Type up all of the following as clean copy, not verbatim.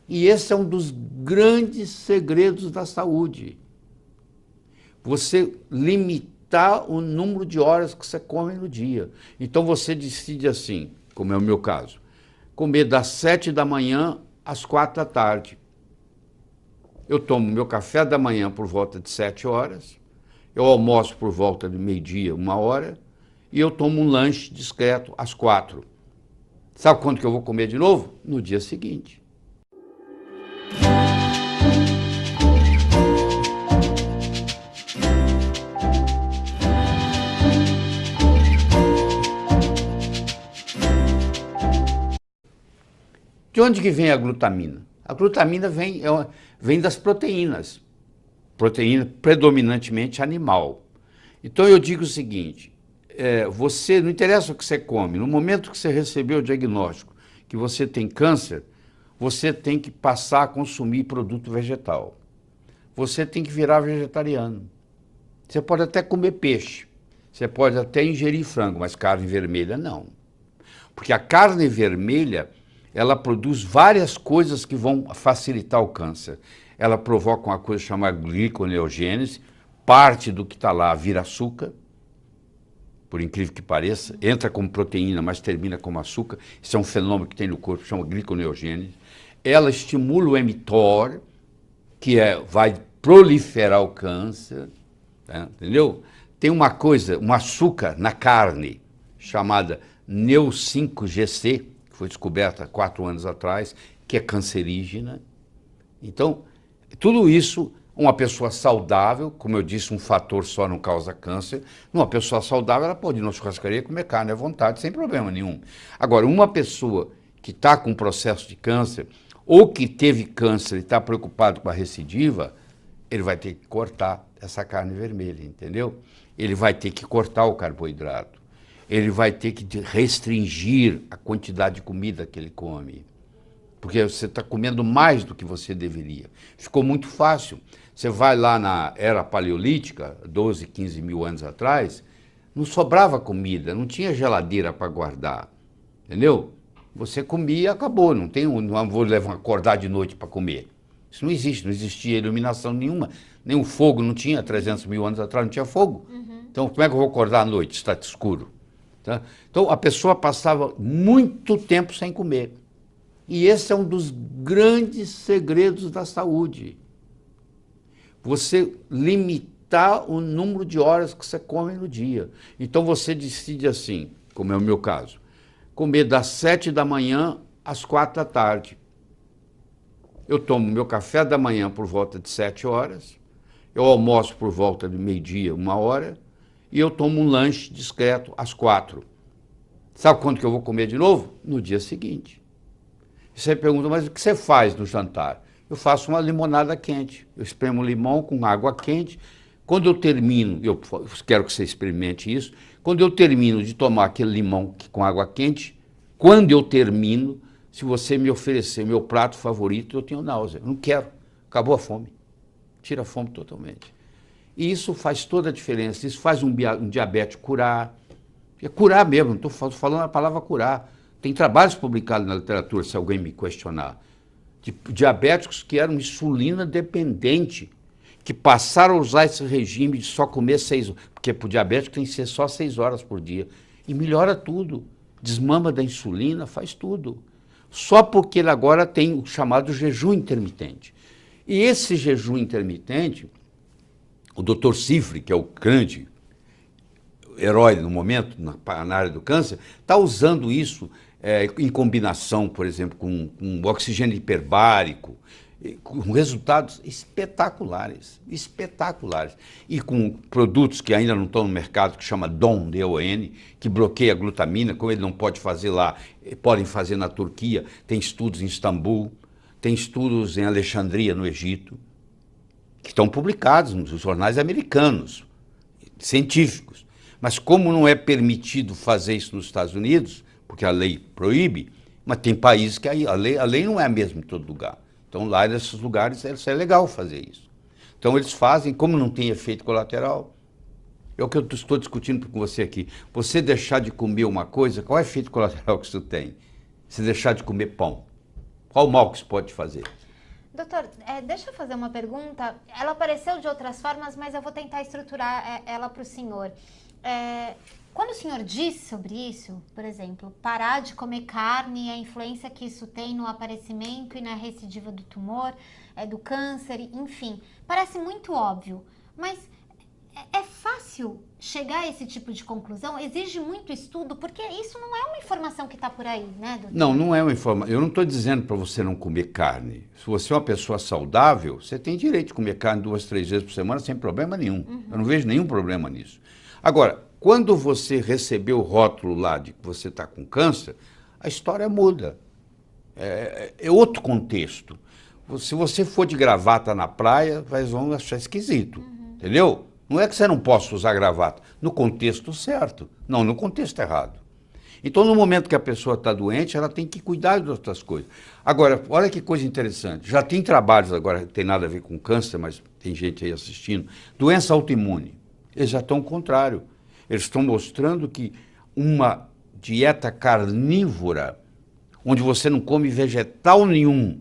E esse é um dos grandes segredos da saúde. Você limitar o número de horas que você come no dia. Então você decide assim, como é o meu caso, comer das 7 da manhã às 4 da tarde. Eu tomo meu café da manhã por volta de 7 horas, eu almoço por volta de meio-dia, 1 hora, e eu tomo um lanche discreto às 4. Sabe quando que eu vou comer de novo? No dia seguinte. De onde que vem a glutamina? A glutamina vem das proteínas, proteína predominantemente animal. Então eu digo o seguinte, você, não interessa o que você come, no momento que você recebeu o diagnóstico que você tem câncer, você tem que passar a consumir produto vegetal. Você tem que virar vegetariano. Você pode até comer peixe, você pode até ingerir frango, mas carne vermelha não. Porque a carne vermelha, ela produz várias coisas que vão facilitar o câncer. Ela provoca uma coisa chamada gliconeogênese, parte do que está lá vira açúcar, por incrível que pareça, entra como proteína, mas termina como açúcar. Isso é um fenômeno que tem no corpo, chama gliconeogênese. Ela estimula o mTOR, que vai proliferar o câncer, tá? Entendeu? Tem uma coisa, um açúcar na carne, chamada Neu5Gc, que foi descoberta há 4 anos atrás, que é cancerígena. Então, tudo isso, uma pessoa saudável, como eu disse, um fator só não causa câncer. Uma pessoa saudável, ela pode ir na churrascaria comer carne à vontade, sem problema nenhum. Agora, uma pessoa que está com processo de câncer, ou que teve câncer e está preocupado com a recidiva, ele vai ter que cortar essa carne vermelha, entendeu? Ele vai ter que cortar o carboidrato. Ele vai ter que restringir a quantidade de comida que ele come. Porque você está comendo mais do que você deveria. Ficou muito fácil. Você vai lá na era paleolítica, 12, 15 mil anos atrás, não sobrava comida, não tinha geladeira para guardar, entendeu? Você comia e acabou, não vou acordar de noite para comer. Isso não existe, não existia iluminação nenhuma, nem o fogo não tinha, 300 mil anos atrás não tinha fogo. Então como é que eu vou acordar à noite, está escuro? Tá? Então a pessoa passava muito tempo sem comer. E esse é um dos grandes segredos da saúde. Você limitar o número de horas que você come no dia. Então você decide assim, como é o meu caso, comer das 7 da manhã às 4 da tarde. Eu tomo meu café da manhã por volta de 7 horas, eu almoço por volta de meio-dia, 1 hora, e eu tomo um lanche discreto às 4. Sabe quando que eu vou comer de novo? No dia seguinte. Você pergunta, mas o que você faz no jantar? Eu faço uma limonada quente. Eu espremo limão com água quente. Quando eu termino, eu quero que você experimente isso, quando eu termino de tomar aquele limão com água quente, quando eu termino, se você me oferecer meu prato favorito, eu tenho náusea. Eu não quero. Acabou a fome. Tira a fome totalmente. E isso faz toda a diferença. Isso faz um diabético curar. É curar mesmo, não estou falando a palavra curar. Tem trabalhos publicados na literatura, se alguém me questionar, de diabéticos que eram insulina dependente, que passaram a usar esse regime de só comer 6 horas, porque para o diabético tem que ser só 6 horas por dia. E melhora tudo. Desmama da insulina, faz tudo. Só porque ele agora tem o chamado jejum intermitente. E esse jejum intermitente, o Dr. Cifre, que é o grande herói no momento, na área do câncer, está usando isso em combinação, por exemplo, com oxigênio hiperbárico, com resultados espetaculares, espetaculares. E com produtos que ainda não estão no mercado, que chama DON, D-O-N, que bloqueia a glutamina, como ele não pode fazer lá, podem fazer na Turquia, tem estudos em Istambul, tem estudos em Alexandria, no Egito, que estão publicados nos jornais americanos, científicos. Mas como não é permitido fazer isso nos Estados Unidos, porque a lei proíbe, mas tem países que a lei não é a mesma em todo lugar. Então lá nesses lugares é legal fazer isso. Então eles fazem, como não tem efeito colateral, é o que eu estou discutindo com você aqui. Você deixar de comer uma coisa, qual é o efeito colateral que isso tem? Você deixar de comer pão. Qual o mal que isso pode fazer? Doutor, deixa eu fazer uma pergunta. Ela apareceu de outras formas, mas eu vou tentar estruturar ela para o senhor. Quando o senhor diz sobre isso, por exemplo, parar de comer carne e a influência que isso tem no aparecimento e na recidiva do tumor, do câncer, enfim, parece muito óbvio, mas é fácil chegar a esse tipo de conclusão? Exige muito estudo, porque isso não é uma informação que está por aí, né, doutor? Não, não é uma informação. Eu não estou dizendo para você não comer carne. Se você é uma pessoa saudável, você tem direito de comer carne 2, 3 vezes por semana sem problema nenhum. Eu não vejo nenhum problema nisso. Agora, quando você recebeu o rótulo lá de que você está com câncer, a história muda. É outro contexto. Se você for de gravata na praia, vão achar esquisito, entendeu? Não é que você não possa usar gravata, no contexto certo, não no contexto errado. Então, no momento que a pessoa está doente, ela tem que cuidar de outras coisas. Agora, olha que coisa interessante, já tem trabalhos agora, não tem nada a ver com câncer, mas tem gente aí assistindo, doença autoimune, eles já estão ao contrário. Eles estão mostrando que uma dieta carnívora, onde você não come vegetal nenhum,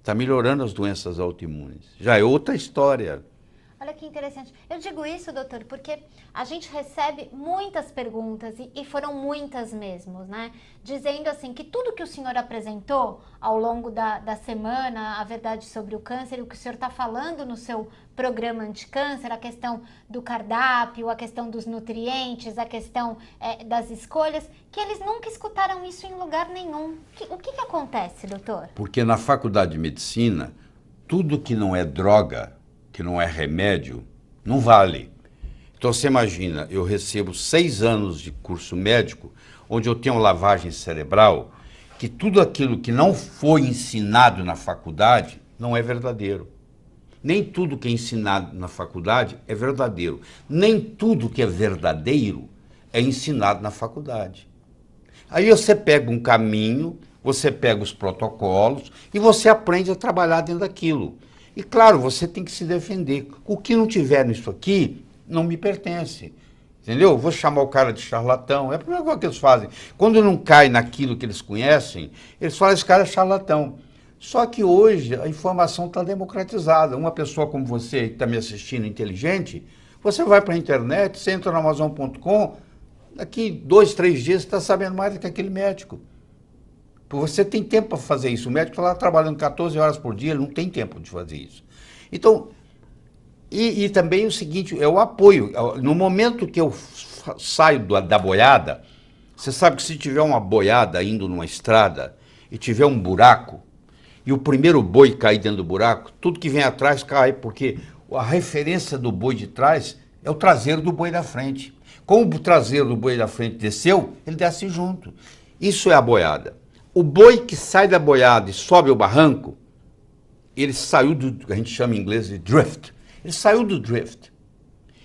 está melhorando as doenças autoimunes. Já é outra história. Olha que interessante. Eu digo isso, doutor, porque a gente recebe muitas perguntas, e foram muitas mesmo, né? Dizendo assim, que tudo que o senhor apresentou ao longo da semana, a verdade sobre o câncer, o que o senhor está falando no seu programa anticâncer, a questão do cardápio, a questão dos nutrientes, a questão das escolhas, que eles nunca escutaram isso em lugar nenhum. O que acontece, doutor? Porque na faculdade de medicina, tudo que não é droga, que não é remédio, não vale. Então você imagina, eu recebo 6 anos de curso médico, onde eu tenho lavagem cerebral, que tudo aquilo que não foi ensinado na faculdade não é verdadeiro. Nem tudo que é ensinado na faculdade é verdadeiro. Nem tudo que é verdadeiro é ensinado na faculdade. Aí você pega um caminho, você pega os protocolos e você aprende a trabalhar dentro daquilo. E claro, você tem que se defender. O que não tiver nisso aqui, não me pertence. Entendeu? Vou chamar o cara de charlatão. É a primeira coisa que eles fazem. Quando não cai naquilo que eles conhecem, eles falam, esse cara é charlatão. Só que hoje a informação está democratizada. Uma pessoa como você, que está me assistindo, inteligente, você vai para a internet, você entra no Amazon.com, daqui 2, 3 dias você está sabendo mais do que aquele médico. Porque você tem tempo para fazer isso. O médico está lá trabalhando 14 horas por dia, ele não tem tempo de fazer isso. Então, e também o seguinte, é o apoio. No momento que eu saio da boiada, você sabe que se tiver uma boiada indo numa estrada e tiver um buraco, e o primeiro boi cair dentro do buraco, tudo que vem atrás cai, porque a referência do boi de trás é o traseiro do boi da frente. Como o traseiro do boi da frente desceu, ele desce junto. Isso é a boiada. O boi que sai da boiada e sobe o barranco, ele saiu do, a gente chama em inglês de drift. Ele saiu do drift.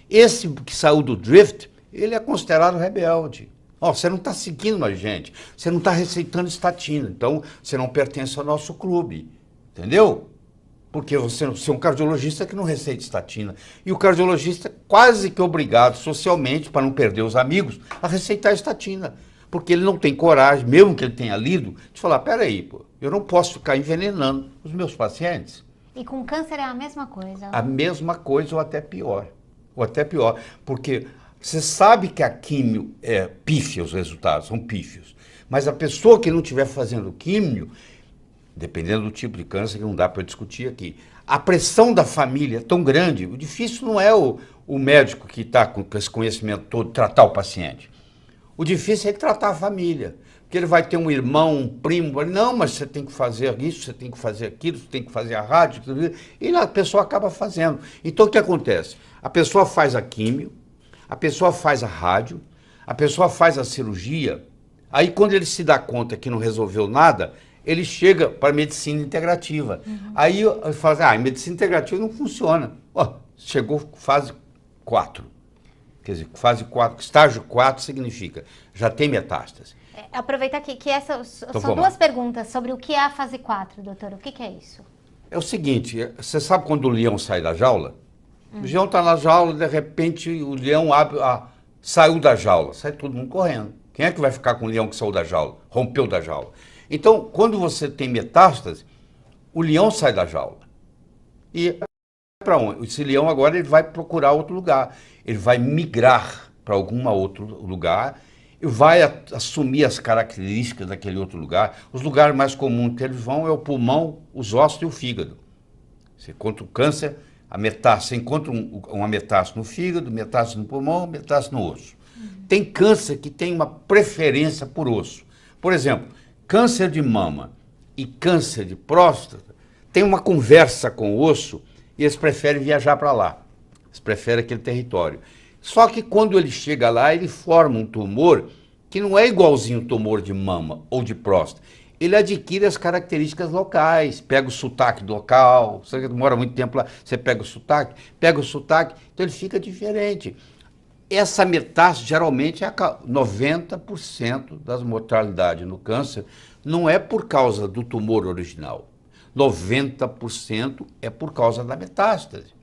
Esse que saiu do drift, ele é considerado rebelde. Você não está seguindo a gente, você não está receitando estatina, então você não pertence ao nosso clube, entendeu? Porque você é um cardiologista que não receita estatina. E o cardiologista é quase que obrigado socialmente, para não perder os amigos, a receitar estatina. Porque ele não tem coragem, mesmo que ele tenha lido, de falar, peraí, pô, eu não posso ficar envenenando os meus pacientes. E com câncer é a mesma coisa? A mesma coisa ou até pior. Ou até pior, porque você sabe que a químio é pífia, os resultados são pífios. Mas a pessoa que não estiver fazendo químio, dependendo do tipo de câncer, que não dá para discutir aqui, a pressão da família é tão grande, o difícil não é o médico que está com esse conhecimento todo tratar o paciente. O difícil é tratar a família, porque ele vai ter um irmão, um primo, não, mas você tem que fazer isso, você tem que fazer aquilo, você tem que fazer a rádio, e a pessoa acaba fazendo. Então o que acontece? A pessoa faz a químio, a pessoa faz a rádio, a pessoa faz a cirurgia, aí quando ele se dá conta que não resolveu nada, ele chega para a medicina integrativa. Aí ele fala assim, a medicina integrativa não funciona. Chegou fase 4. Quer dizer, fase 4, estágio 4 significa, já tem metástase. Aproveitar que essas então, são duas perguntas sobre o que é a fase 4, doutor. O que é isso? É o seguinte, você sabe quando o leão sai da jaula? O leão está na jaula, de repente o leão saiu da jaula, sai todo mundo correndo. Quem é que vai ficar com o leão que saiu da jaula, rompeu da jaula? Então, quando você tem metástase, o leão sai da jaula. E para onde? Esse leão agora ele vai procurar outro lugar. Ele vai migrar para algum outro lugar e vai assumir as características daquele outro lugar. Os lugares mais comuns que eles vão é o pulmão, os ossos e o fígado. Você encontra o câncer, a metástase, você encontra uma metástase no fígado, metástase no pulmão, metástase no osso. Tem câncer que tem uma preferência por osso. Por exemplo, câncer de mama e câncer de próstata tem uma conversa com o osso e eles preferem viajar para lá. Eles preferem aquele território. Só que quando ele chega lá, ele forma um tumor que não é igualzinho ao tumor de mama ou de próstata. Ele adquire as características locais, pega o sotaque do local, você mora muito tempo lá, você pega o sotaque, então ele fica diferente. Essa metástase geralmente é 90% das mortalidades no câncer, não é por causa do tumor original. 90% é por causa da metástase.